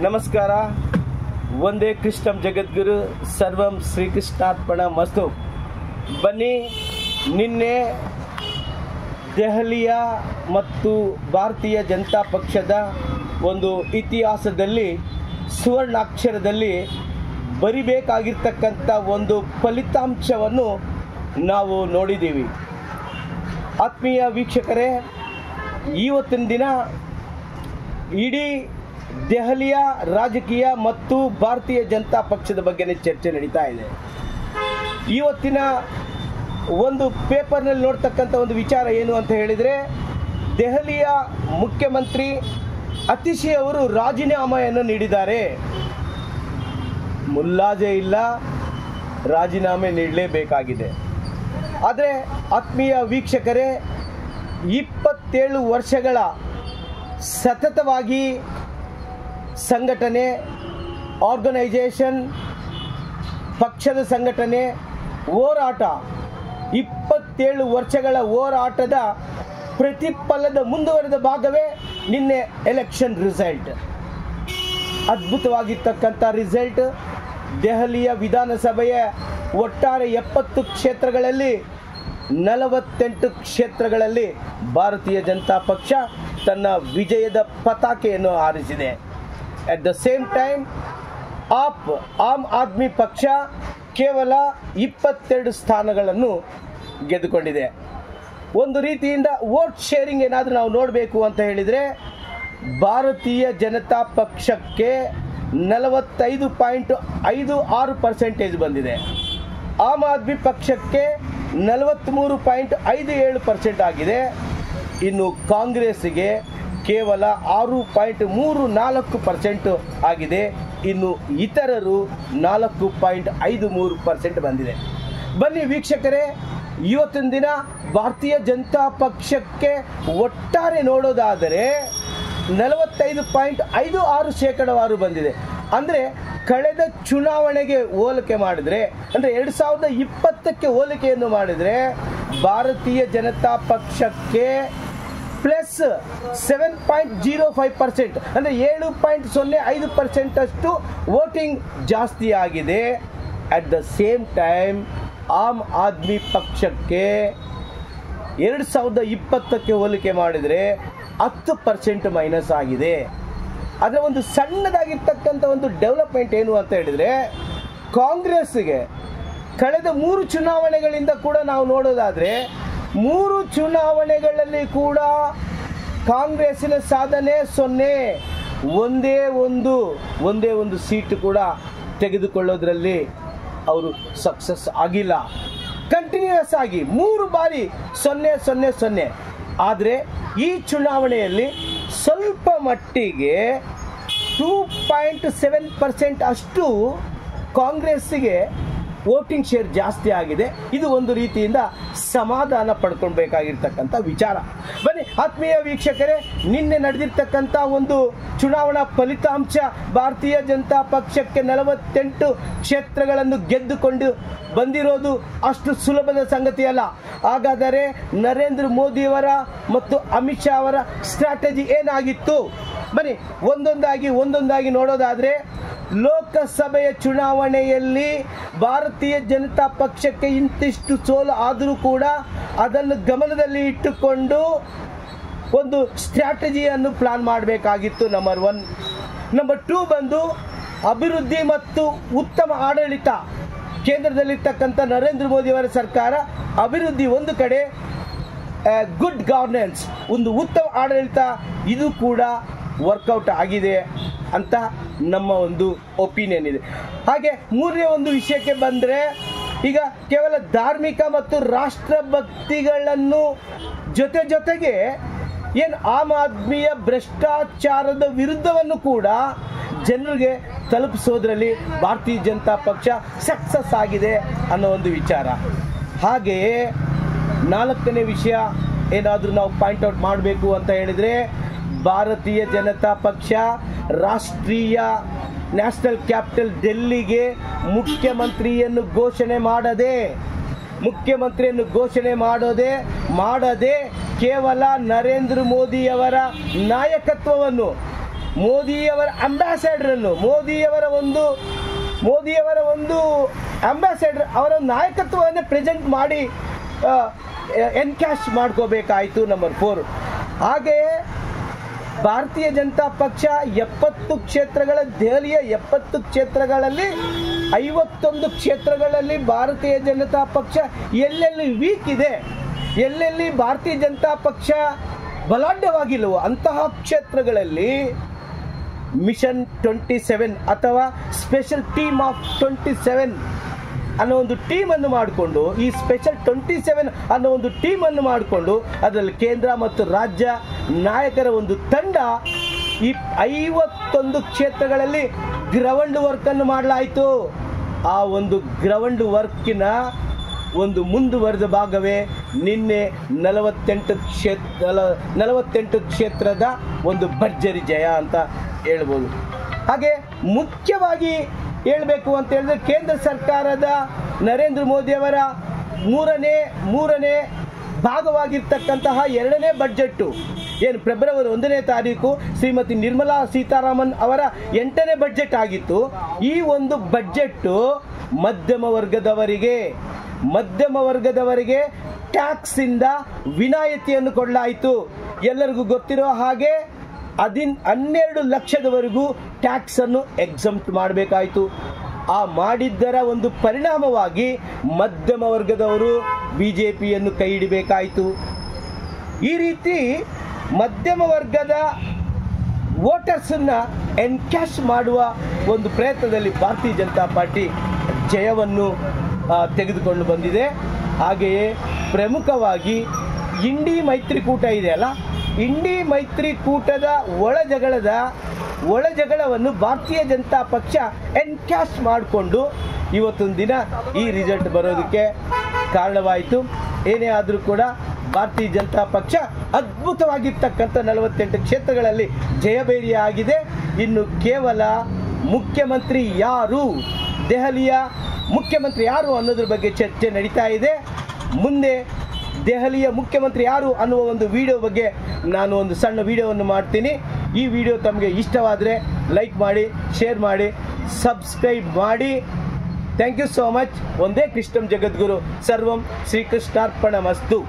ನಮಸ್ಕಾರ. ಒಂದೇ ಕೃಷ್ಣಂ ಜಗದ್ಗುರು ಸರ್ವಂ ಶ್ರೀಕೃಷ್ಣಾರ್ಪಣ ಮಸ್ತು. ಬನ್ನಿ, ನಿನ್ನೆ ದೆಹಲಿಯ ಮತ್ತು ಭಾರತೀಯ ಜನತಾ ಪಕ್ಷದ ಒಂದು ಇತಿಹಾಸದಲ್ಲಿ ಸುವರ್ಣಾಕ್ಷರದಲ್ಲಿ ಬರಿಬೇಕಾಗಿರ್ತಕ್ಕಂಥ ಒಂದು ಫಲಿತಾಂಶವನ್ನು ನಾವು ನೋಡಿದ್ದೀವಿ. ಆತ್ಮೀಯ ವೀಕ್ಷಕರೇ, ಇವತ್ತಿನ ದಿನ ಇಡೀ ದೆಹಲಿಯ ರಾಜಕೀಯ ಮತ್ತು ಭಾರತೀಯ ಜನತಾ ಪಕ್ಷದ ಬಗ್ಗೆ ಚರ್ಚೆ ನಡೀತಾ ಇದೆ. ಇವತ್ತಿನ ಒಂದು ಪೇಪರ್ನಲ್ಲಿ ನೋಡ್ತಕ್ಕಂಥ ಒಂದು ವಿಚಾರ ಏನು ಅಂತ ಹೇಳಿದರೆ, ದೆಹಲಿಯ ಮುಖ್ಯಮಂತ್ರಿ ಅತಿಶಿ ಅವರು ರಾಜೀನಾಮೆಯನ್ನು ನೀಡಿದ್ದಾರೆ. ಮುಲ್ಲಾಜೆ ಇಲ್ಲ, ರಾಜೀನಾಮೆ ನೀಡಲೇಬೇಕಾಗಿದೆ. ಆದರೆ ಆತ್ಮೀಯ ವೀಕ್ಷಕರೇ, 27 ವರ್ಷಗಳ ಸತತವಾಗಿ ಸಂಘಟನೆ, ಆರ್ಗನೈಜೇಷನ್, ಪಕ್ಷದ ಸಂಘಟನೆ, ಹೋರಾಟ, 27 ವರ್ಷಗಳ ಹೋರಾಟದ ಪ್ರತಿಫಲದ ಮುಂದುವರೆದ ಭಾಗವೇ ನಿನ್ನೆ ಎಲೆಕ್ಷನ್ ರಿಸಲ್ಟ್. ಅದ್ಭುತವಾಗಿರ್ತಕ್ಕಂಥ ರಿಸಲ್ಟ್. ದೆಹಲಿಯ ವಿಧಾನಸಭೆಯ ಒಟ್ಟಾರೆ 70 ಕ್ಷೇತ್ರಗಳಲ್ಲಿ 48 ಕ್ಷೇತ್ರಗಳಲ್ಲಿ ಭಾರತೀಯ ಜನತಾ ಪಕ್ಷ ತನ್ನ ವಿಜಯದ ಪತಾಕೆಯನ್ನು ಹಾರಿಸಿದೆ. At the same time Aam Aadmi ಪಕ್ಷ ಕೇವಲ 22 ಸ್ಥಾನಗಳನ್ನು ಗೆದ್ದುಕೊಂಡಿದೆ. ಒಂದು ರೀತಿಯಿಂದ ವೋಟ್ ಶೇರಿಂಗ್ ಏನಾದರೂ ನಾವು ನೋಡಬೇಕು ಅಂತ ಹೇಳಿದರೆ, ಭಾರತೀಯ ಜನತಾ ಪಕ್ಷಕ್ಕೆ 45.56% ಬಂದಿದೆ. ಆಮ್ ಆದ್ಮಿ ಪಕ್ಷಕ್ಕೆ 43.57% ಆಗಿದೆ. ಇನ್ನು ಕಾಂಗ್ರೆಸ್ಗೆ ಕೇವಲ 6.34% ಆಗಿದೆ. ಇನ್ನು ಇತರರು 4.53% ಬಂದಿದೆ. ಬನ್ನಿ ವೀಕ್ಷಕರೇ, ಇವತ್ತಿನ ದಿನ ಭಾರತೀಯ ಜನತಾ ಪಕ್ಷಕ್ಕೆ ಒಟ್ಟಾರೆ ನೋಡೋದಾದರೆ 45.56% ಬಂದಿದೆ. ಅಂದರೆ ಕಳೆದ ಚುನಾವಣೆಗೆ ಹೋಲಿಕೆ ಮಾಡಿದರೆ, ಅಂದರೆ 2020ಕ್ಕೆ ಹೋಲಿಕೆಯನ್ನು ಮಾಡಿದರೆ ಭಾರತೀಯ ಜನತಾ ಪಕ್ಷಕ್ಕೆ ಪ್ಲಸ್ 7.05%, ಅಂದರೆ 7.05% ಅಷ್ಟು ವೋಟಿಂಗ್ ಜಾಸ್ತಿ ಆಗಿದೆ. At the same time Aam Aadmi ಪಕ್ಷಕ್ಕೆ 2020ಕ್ಕೆ ಹೋಲಿಕೆ ಮಾಡಿದರೆ 10% ಮೈನಸ್ ಆಗಿದೆ. ಅದರ ಒಂದು ಸಣ್ಣದಾಗಿರ್ತಕ್ಕಂಥ ಒಂದು ಡೆವಲಪ್ಮೆಂಟ್ ಏನು ಅಂತ ಹೇಳಿದರೆ, ಕಾಂಗ್ರೆಸ್ಗೆ ಕಳೆದ 3 ಚುನಾವಣೆಗಳಿಂದ ಕೂಡ ನಾವು ನೋಡೋದಾದರೆ 3 ಚುನಾವಣೆಗಳಲ್ಲಿ ಕೂಡ ಕಾಂಗ್ರೆಸ್ಸಿನ ಸಾಧನೆ 0. ಒಂದೇ ಒಂದು ಸೀಟು ಕೂಡ ತೆಗೆದುಕೊಳ್ಳೋದ್ರಲ್ಲಿ ಅವರು ಸಕ್ಸಸ್ ಆಗಿಲ್ಲ. ಕಂಟಿನ್ಯೂಯಸ್ ಆಗಿ 3 ಬಾರಿ 0. ಆದರೆ ಈ ಚುನಾವಣೆಯಲ್ಲಿ ಸ್ವಲ್ಪ ಮಟ್ಟಿಗೆ 2.7% ಅಷ್ಟು ಕಾಂಗ್ರೆಸ್ಸಿಗೆ ವೋಟಿಂಗ್ ಶೇರ್ ಜಾಸ್ತಿ ಆಗಿದೆ. ಇದು ಒಂದು ರೀತಿಯಿಂದ ಸಮಾಧಾನ ಪಡ್ಕೊಳ್ಬೇಕಾಗಿರ್ತಕ್ಕಂಥ ವಿಚಾರ. ಬನ್ನಿ ಆತ್ಮೀಯ ವೀಕ್ಷಕರೇ, ನಿನ್ನೆ ನಡೆದಿರ್ತಕ್ಕಂಥ ಒಂದು ಚುನಾವಣಾ ಫಲಿತಾಂಶ ಭಾರತೀಯ ಜನತಾ ಪಕ್ಷಕ್ಕೆ 48 ಕ್ಷೇತ್ರಗಳನ್ನು ಗೆದ್ದುಕೊಂಡು ಬಂದಿರೋದು ಅಷ್ಟು ಸುಲಭದ ಸಂಗತಿ ಅಲ್ಲ. ಹಾಗಾದರೆ ನರೇಂದ್ರ ಮೋದಿಯವರ ಮತ್ತು ಅಮಿತ್ ಶಾ ಅವರ ಸ್ಟ್ರಾಟಜಿ ಏನಾಗಿತ್ತು? ಬನ್ನಿ ಒಂದೊಂದಾಗಿ ನೋಡೋದಾದರೆ, ಲೋಕಸಭೆಯ ಚುನಾವಣೆಯಲ್ಲಿ ಭಾರತೀಯ ಜನತಾ ಪಕ್ಷಕ್ಕೆ ಇಂತಿಷ್ಟು ಸೋಲು ಆದರೂ ಕೂಡ ಅದನ್ನು ಗಮನದಲ್ಲಿ ಇಟ್ಟುಕೊಂಡು ಒಂದು ಸ್ಟ್ರಾಟಜಿಯನ್ನು ಪ್ಲಾನ್ ಮಾಡಬೇಕಾಗಿತ್ತು. ನಂಬರ್ 1. ನಂಬರ್ 2 ಬಂದು ಅಭಿವೃದ್ಧಿ ಮತ್ತು ಉತ್ತಮ ಆಡಳಿತ. ಕೇಂದ್ರದಲ್ಲಿರ್ತಕ್ಕಂಥ ನರೇಂದ್ರ ಮೋದಿಯವರ ಸರ್ಕಾರ ಅಭಿವೃದ್ಧಿ ಒಂದು ಕಡೆ, ಗುಡ್ ಗವರ್ನೆನ್ಸ್, ಒಂದು ಉತ್ತಮ ಆಡಳಿತ, ಇದು ಕೂಡ ವರ್ಕೌಟ್ ಆಗಿದೆ ಅಂತ ನಮ್ಮ ಒಂದು ಒಪಿನಿಯನ್ ಇದೆ. ಹಾಗೆ 3ನೇ ಒಂದು ವಿಷಯಕ್ಕೆ ಬಂದರೆ, ಈಗ ಕೇವಲ ಧಾರ್ಮಿಕ ಮತ್ತು ರಾಷ್ಟ್ರಭಕ್ತಿಗಳನ್ನು ಜೊತೆಗೆ ಏನು ಆಮ್ ಆದ್ಮಿಯ ಭ್ರಷ್ಟಾಚಾರದ ವಿರುದ್ಧವನ್ನು ಕೂಡ ಜನರಿಗೆ ತಲುಪಿಸೋದ್ರಲ್ಲಿ ಭಾರತೀಯ ಜನತಾ ಪಕ್ಷ ಸಕ್ಸಸ್ ಆಗಿದೆ ಅನ್ನೋ ಒಂದು ವಿಚಾರ. ಹಾಗೆಯೇ 4ನೇ ವಿಷಯ ಏನಾದರೂ ನಾವು ಪಾಯಿಂಟ್ಔಟ್ ಮಾಡಬೇಕು ಅಂತ ಹೇಳಿದರೆ, ಭಾರತೀಯ ಜನತಾ ಪಕ್ಷ ರಾಷ್ಟ್ರೀಯ ನ್ಯಾಷನಲ್ ಕ್ಯಾಪಿಟಲ್ ಡೆಲ್ಲಿಗೆ ಮುಖ್ಯಮಂತ್ರಿಯನ್ನು ಘೋಷಣೆ ಮಾಡದೆ ಕೇವಲ ನರೇಂದ್ರ ಮೋದಿಯವರ ನಾಯಕತ್ವವನ್ನು ಮೋದಿಯವರ ಅಂಬಾಸಡರನ್ನು, ಮೋದಿಯವರ ಒಂದು ಅಂಬಾಸಡರ್ ಅವರ ನಾಯಕತ್ವವನ್ನು ಪ್ರೆಸೆಂಟ್ ಮಾಡಿ ಎನ್ಕ್ಯಾಶ್ ಮಾಡ್ಕೋಬೇಕಾಯಿತು. ನಂಬರ್ 4. ಹಾಗೆಯೇ ಭಾರತೀಯ ಜನತಾ ಪಕ್ಷ 70 ಕ್ಷೇತ್ರಗಳ, ದೆಹಲಿಯ 70 ಕ್ಷೇತ್ರಗಳಲ್ಲಿ 51 ಕ್ಷೇತ್ರಗಳಲ್ಲಿ ಭಾರತೀಯ ಜನತಾ ಪಕ್ಷ ಎಲ್ಲೆಲ್ಲಿ ವೀಕ್ ಇದೆ, ಎಲ್ಲೆಲ್ಲಿ ಭಾರತೀಯ ಜನತಾ ಪಕ್ಷ ಬಲಾಢ್ಯವಾಗಿಲ್ಲವೋ ಅಂತಹ ಕ್ಷೇತ್ರಗಳಲ್ಲಿ ಮಿಷನ್ 27 ಅಥವಾ ಸ್ಪೆಷಲ್ ಟೀಮ್ ಆಫ್ 27 ಅನ್ನೋ ಒಂದು ಟೀಮನ್ನು ಮಾಡಿಕೊಂಡು, ಈ ಸ್ಪೆಷಲ್ 27 ಅನ್ನೋ ಒಂದು ಟೀಮನ್ನು ಮಾಡಿಕೊಂಡು ಅದರಲ್ಲಿ ಕೇಂದ್ರ ಮತ್ತು ರಾಜ್ಯ ನಾಯಕರ ಒಂದು ತಂಡ ಈ 51 ಕ್ಷೇತ್ರಗಳಲ್ಲಿ ಗ್ರೌಂಡ್ ವರ್ಕನ್ನು ಮಾಡಲಾಯಿತು. ಆ ಒಂದು ಗ್ರೌಂಡ್ ವರ್ಕಿನ ಒಂದು ಮುಂದುವರೆದ ಭಾಗವೇ ನಿನ್ನೆ 48 ಕ್ಷೇತ್ರದ ಒಂದು ಭರ್ಜರಿ ಜಯ ಅಂತ ಹೇಳ್ಬೋದು. ಹಾಗೆ ಮುಖ್ಯವಾಗಿ ಹೇಳಬೇಕು ಅಂತ ಹೇಳಿದ್ರೆ, ಕೇಂದ್ರ ಸರ್ಕಾರದ ನರೇಂದ್ರ ಮೋದಿಯವರ ಮೂರನೇ ಭಾಗವಾಗಿರ್ತಕ್ಕಂತಹ 2ನೇ ಬಡ್ಜೆಟ್ಟು ಏನು ಫೆಬ್ರವರಿ 1ನೇ ತಾರೀಕು ಶ್ರೀಮತಿ ನಿರ್ಮಲಾ ಸೀತಾರಾಮನ್ ಅವರ 8ನೇ ಬಡ್ಜೆಟ್ ಆಗಿತ್ತು. ಈ ಒಂದು ಬಡ್ಜೆಟ್ಟು ಮಧ್ಯಮ ವರ್ಗದವರಿಗೆ ಟ್ಯಾಕ್ಸ್ ಇಂದ ವಿನಾಯಿತಿಯನ್ನು ಕೊಡಲಾಯಿತು. ಎಲ್ಲರಿಗೂ ಗೊತ್ತಿರೋ ಹಾಗೆ 12 ಲಕ್ಷದವರೆಗೂ ಟ್ಯಾಕ್ಸ್ ಅನ್ನು ಎಕ್ಸಂಪ್ಟ್ ಮಾಡಬೇಕಾಯಿತು. ಆ ಮಾಡಿದ್ದರ ಒಂದು ಪರಿಣಾಮವಾಗಿ ಮಧ್ಯಮ ವರ್ಗದವರು ಬಿಜೆಪಿಯನ್ನು ಕೈ ಹಿಡಿಬೇಕಾಯಿತು. ಈ ರೀತಿ ಮಧ್ಯಮ ವರ್ಗದ ವೋಟರ್ಸನ್ನು ಎನ್ಕ್ಯಾಶ್ ಮಾಡುವ ಒಂದು ಪ್ರಯತ್ನದಲ್ಲಿ ಭಾರತೀಯ ಜನತಾ ಪಾರ್ಟಿ ಜಯವನ್ನು ತೆಗೆದುಕೊಂಡು ಬಂದಿದೆ. ಹಾಗೆಯೇ ಪ್ರಮುಖವಾಗಿ ಇಂಡಿ ಮೈತ್ರಿಕೂಟ ಇದೆಯಲ್ಲ, ಇಂಡಿ ಮೈತ್ರಿಕೂಟದ ಒಳಜಗಳವನ್ನು ಭಾರತೀಯ ಜನತಾ ಪಕ್ಷ ಎನ್ಕ್ಯಾಶ್ ಮಾಡಿಕೊಂಡು ಇವತ್ತೊಂದು ದಿನ ಈ ರಿಸಲ್ಟ್ ಬರೋದಕ್ಕೆ ಕಾರಣವಾಯಿತು. ಏನೇ ಆದರೂ ಕೂಡ ಭಾರತೀಯ ಜನತಾ ಪಕ್ಷ ಅದ್ಭುತವಾಗಿರ್ತಕ್ಕಂಥ 48 ಕ್ಷೇತ್ರಗಳಲ್ಲಿ ಜಯಬೇರಿಯಾಗಿದೆ. ಇನ್ನು ಕೇವಲ ಮುಖ್ಯಮಂತ್ರಿ ಯಾರು, ದೆಹಲಿಯ ಮುಖ್ಯಮಂತ್ರಿ ಯಾರು ಅನ್ನೋದ್ರ ಬಗ್ಗೆ ಚರ್ಚೆ ನಡೀತಾ ಇದೆ. ಮುಂದೆ ದೆಹಲಿಯ ಮುಖ್ಯಮಂತ್ರಿ ಯಾರು ಅನ್ನುವ ಒಂದು ವಿಡಿಯೋ ಬಗ್ಗೆ ನಾನು ಒಂದು ಸಣ್ಣ ವಿಡಿಯೋವನ್ನು ಮಾಡ್ತೀನಿ. ಈ ವಿಡಿಯೋ ತಮಗೆ ಇಷ್ಟವಾದರೆ ಲೈಕ್ ಮಾಡಿ, ಶೇರ್ ಮಾಡಿ, ಸಬ್ಸ್ಕ್ರೈಬ್ ಮಾಡಿ. Thank you so much. ಒಂದೇ ಕೃಷ್ಣಂ ಜಗದ್ಗುರು, ಸರ್ವಂ ಶ್ರೀಕೃಷ್ಣಾರ್ಪಣಮಸ್ತು.